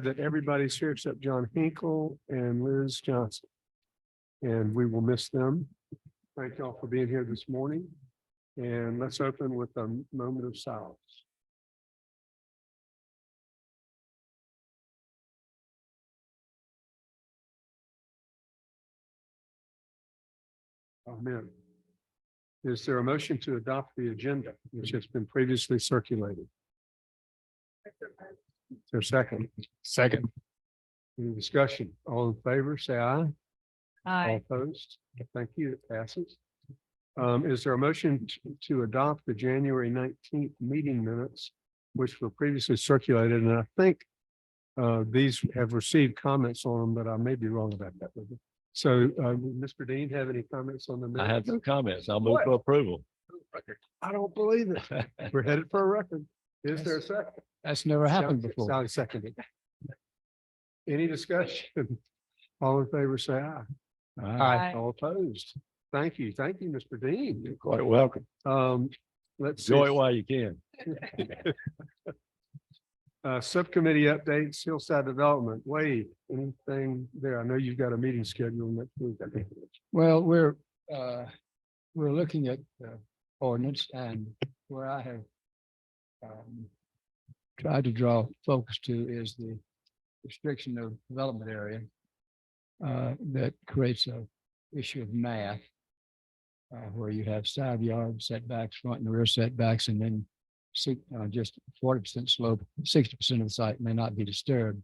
that everybody's here except John Hinkle and Liz Johnson. And we will miss them. Thank y'all for being here this morning. And let's open with a moment of silence. Amen. Is there a motion to adopt the agenda, which has been previously circulated? Is there a second? Second. Any discussion? All in favor, say aye. All Aye. opposed? Thank you. It passes. Is there a motion to adopt the January 19th meeting minutes, which were previously circulated? And I think these have received comments on them, but I may be wrong about that. So, Mr. Dean, have any comments on the minutes? I have no comments. I'll move for approval. I don't believe it. We're headed for a record. Is there a second? That's never happened before. Sally seconded. Any discussion? All in favor, say aye. Aye. All opposed? Thank you. Thank you, Mr. Dean. You're quite welcome. Let's see. Enjoy it while you can. Subcommittee updates, Hillside Development. Wade, anything there? I know you've got a meeting scheduled next week. I think. Well, we're looking at ordinance, and where I have tried to draw focus to is the restriction of development area that creates a issue of math where you have side yard setbacks, front and rear setbacks, and then just 40% slope, 60% of the site may not be disturbed.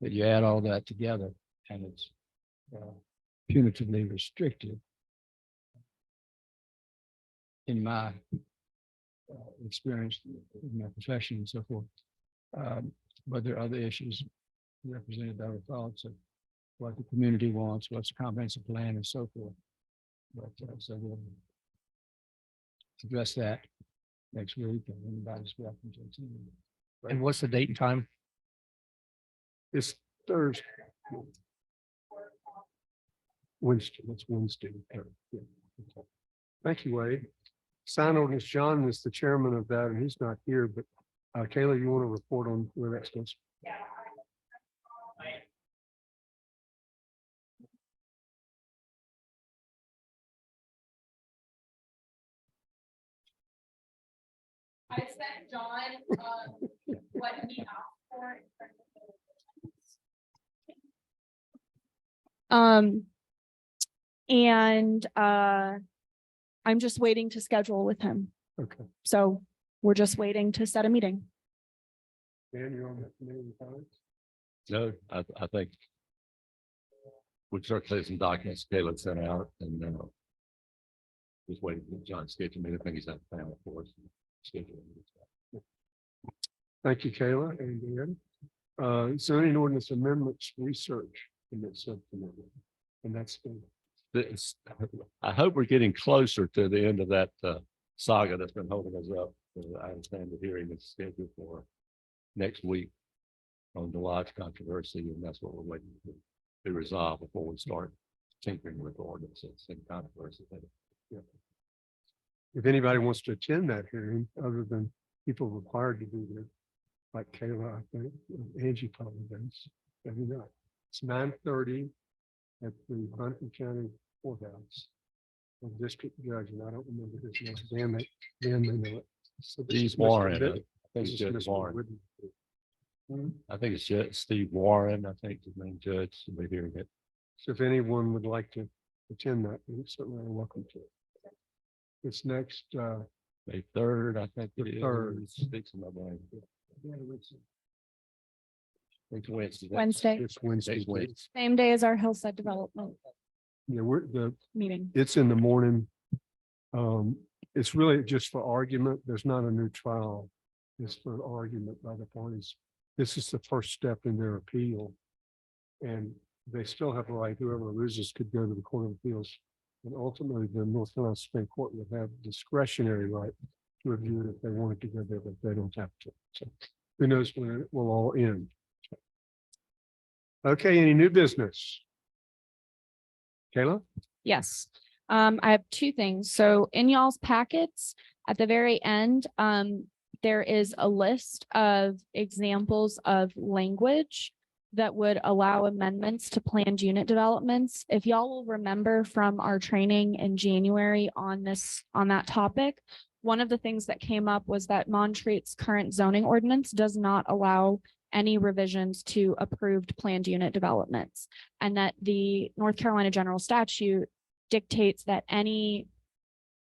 But you add all that together and it's punitively restricted. In my experience, in my profession and so forth. But there are other issues represented by the thoughts of what the community wants, what's the comprehensive plan and so forth. But so we'll address that next week and anybody's welcome to attend. And what's the date and time? It's Thursday. Wednesday, that's Wednesday. Yeah. Okay. Thank you, Wade. Sign ordinance, John is the chairman of that, and he's not here, but Kayla, you want to report on where that goes? I sent John what he asked for. And I'm just waiting to schedule with him. Okay. So we're just waiting to set a meeting. Dan, you're on that committee, comments? No, I think we've circulated some documents Caleb sent out and just waiting for John's schedule. I think he's at the family for us. Thank you, Kayla and Dan. Zoning ordinance amendments research in that subcommittee. And that's been. I hope we're getting closer to the end of that saga that's been holding us up. I understand the hearing is scheduled for next week on the lodge controversy, and that's what we're waiting to be resolved before we start tinkering with ordinances and controversy. Yeah. If anybody wants to attend that hearing, other than people required to be there, like Kayla, I think, Angie probably does. Maybe not. It's 9:30 at the Hunterdon County Courthouse. The district judge, and I don't remember his name. Dan may know it. So this is Steve Mr. Warren. Vitt- I think this it's is Judge Mr. Warren. Whitten. I think it's Steve Warren. I think the main judge will be hearing it. So if anyone would like to attend that, you're certainly welcome to. It's next, May 3rd, I think. The it is. 3rd. Speaks in my brain. It's Wednesday. Wednesday, it's Wednesday. Next Wednesday. same day as our Hillside Development Yeah, meeting. it's in the morning. It's really just for argument. There's not a new trial. It's for argument by the parties. This is the first step in their appeal. And they still have a right, whoever loses could go to the Court of Appeals. And ultimately, the North Carolina Supreme Court would have discretionary right to review it if they wanted to go there, but they don't have to. So who knows when it will all end. Okay, any new business? Kayla? Yes. I have two things. So in y'all's packets at the very end, there is a list of examples of language that would allow amendments to planned unit developments. If y'all will remember from our training in January on that topic, one of the things that came up was that Montreat's current zoning ordinance does not allow any revisions to approved planned unit developments, and that the North Carolina general statute dictates that any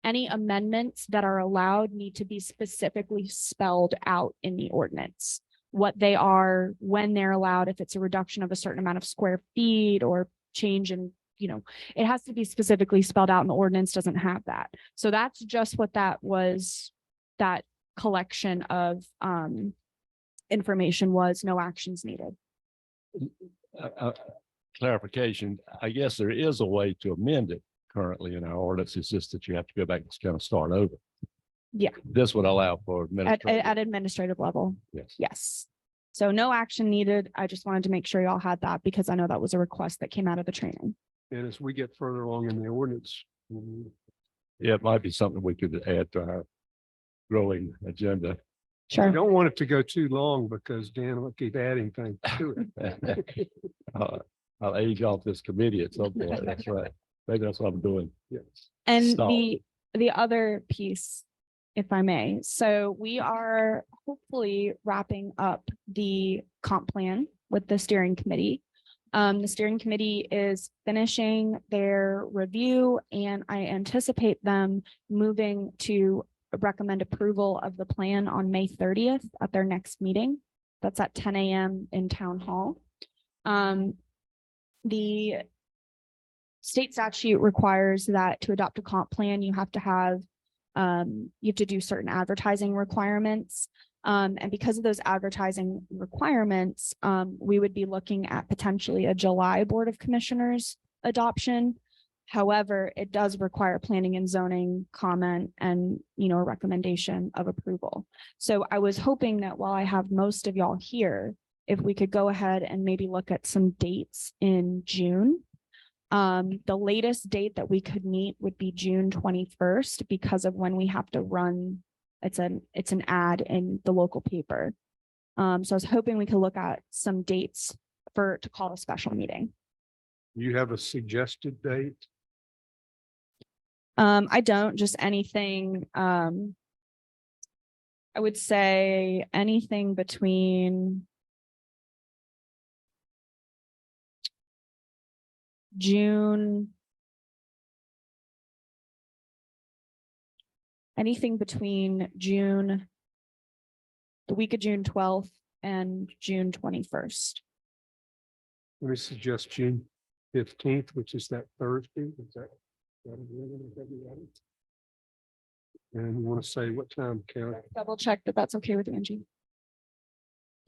amendments that are allowed need to be specifically spelled out in the ordinance. What they are, when they're allowed, if it's a reduction of a certain amount of square feet or change in, it has to be specifically spelled out, and the ordinance doesn't have that. So that's just what that was, that collection of information was, no actions needed. Clarification, I guess there is a way to amend it currently in our ordinance. It's just that you have to go back and kind of start over. Yeah. This would allow for At administrative level. Yes. Yes. So no action needed. I just wanted to make sure y'all had that because I know that was a request that came out of the training. And as we get further along in the ordinance, Yeah, it might be something we could add to our growing agenda. you Sure. don't want it to go too long because Dan will keep adding things to it. I'll age off this committee at some point. That's right. Maybe that's what I'm doing. Yes. And Stop. the other piece, if I may, so we are hopefully wrapping up the comp plan with the steering committee. The steering committee is finishing their review, and I anticipate them moving to recommend approval of the plan on May 30th at their next meeting. That's at 10 a.m. in Town Hall. The state statute requires that to adopt a comp plan, you have to do certain advertising requirements. And because of those advertising requirements, we would be looking at potentially a July Board of Commissioners adoption. However, it does require planning and zoning comment and, a recommendation of approval. So I was hoping that while I have most of y'all here, if we could go ahead and maybe look at some dates in June. The latest date that we could meet would be June 21st because of when we have to run, it's an ad in the local paper. So I was hoping we could look at some dates to call a special meeting. You have a suggested date? I don't, just anything, I would say anything between the week of June 12th and June 21st. Let me suggest June 15th, which is that Thursday. Is that? And you want to say what time, Karen? Double check that that's okay with Angie.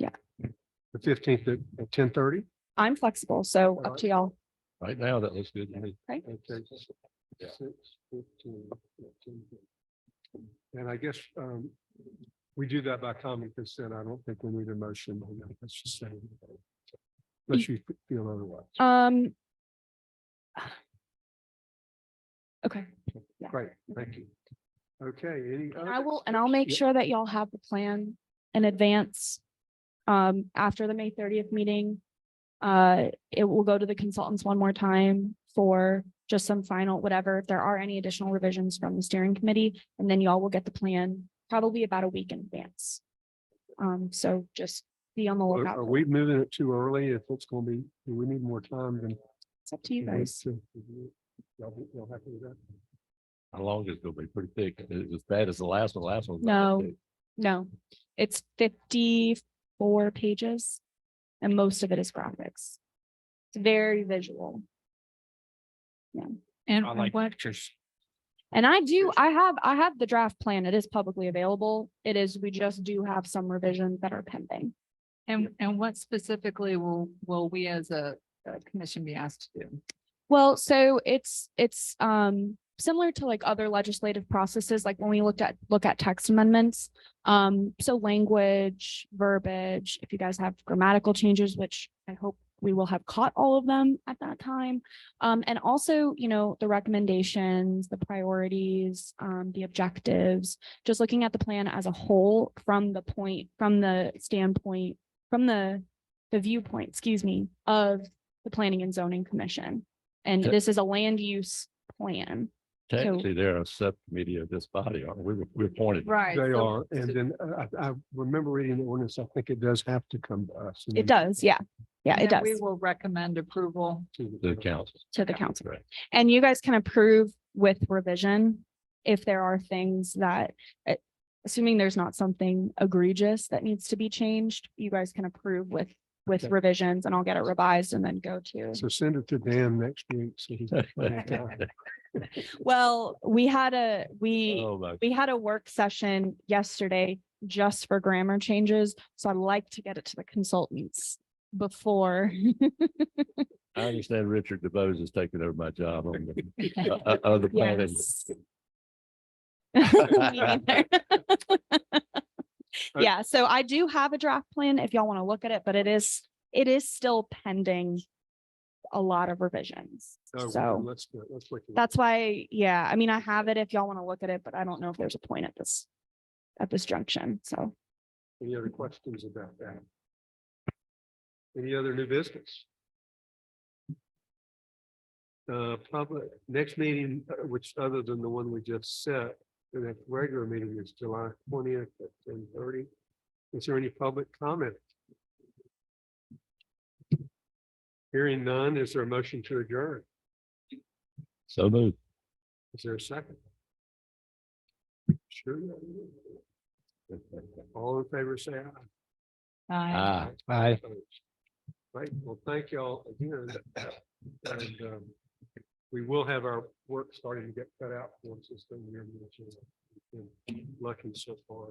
The 15th at 10:30? I'm flexible, so up Alright. to y'all. Right now, that looks good to me. Right? Okay. 6:15. And I guess we do that by common consent. I don't think we need a motion on that. Let's just say. Unless you feel otherwise. Okay. Yeah. Great, thank you. Okay, any And other? I'll make Yeah. sure that y'all have the plan in advance. After the May 30th meeting. It will go to the consultants one more time for just some final, whatever, if there are any additional revisions from the steering committee, and then y'all will get the plan probably about a week in advance. So just be on the lookout. Are for we that. moving it too early? If it's going to be, do we need more time than? It's up to you guys. Y'all happy with that? How long is it gonna be? Pretty thick. Is it as bad as the last one? Last one. was No. about that thick. No, it's 54 pages and most of it is graphics. It's very visual. And I like what, pictures. And I have the draft plan. It is publicly available. We just do have some revisions that are pending. and what specifically will we as a commission be asked to do? Well, so it's similar to like other legislative processes, like when we look at text amendments. So language, verbiage, if you guys have grammatical changes, which I hope we will have caught all of them at that time. And also, you know, the recommendations, the priorities, the objectives, just looking at the plan as a whole from the viewpoint, excuse me, of the Planning and Zoning Commission. And Okay. this is a land use plan. Technically, they're a subcommittee of this body, aren't we? We're appointed. Right. They so- are, and then I remember reading the ordinance, I think it does have to come to us. and It does, yeah. Yeah, and it then We does will recommend approval. to The council. to the council. Right. And you guys can approve with revision if there are things that, assuming there's not something egregious that needs to be changed, you guys can approve with Okay. revisions and I'll get it revised and then go to. So send it to Dan next week. So he can plan it out. Well, we had a Oh, my. work session yesterday just for grammar changes. So I'd like to get it to the consultants before. I understand Richard DeBose is taking over my job on the planning. Yes. Me neither. Yeah, so I do have a draft plan if y'all want to look at it, but it is still pending a lot of revisions. Oh, So let's do it. Let's look. at it. that's why, yeah, I mean, I have it if y'all want to look at it, but I don't know if there's a point at this junction. So Any other questions about that? Any other new business? Public, next meeting, which other than the one we just set, the next regular meeting is July 20th at 10:30. Is there any public comment? Hearing none, is there a motion to adjourn? So moved. Is there a second? Sure. All in favor, say aye. Aye. Ah. Right, well, thank y'all again. And we will have our work starting to get cut out for us this thing here. Lucky so far.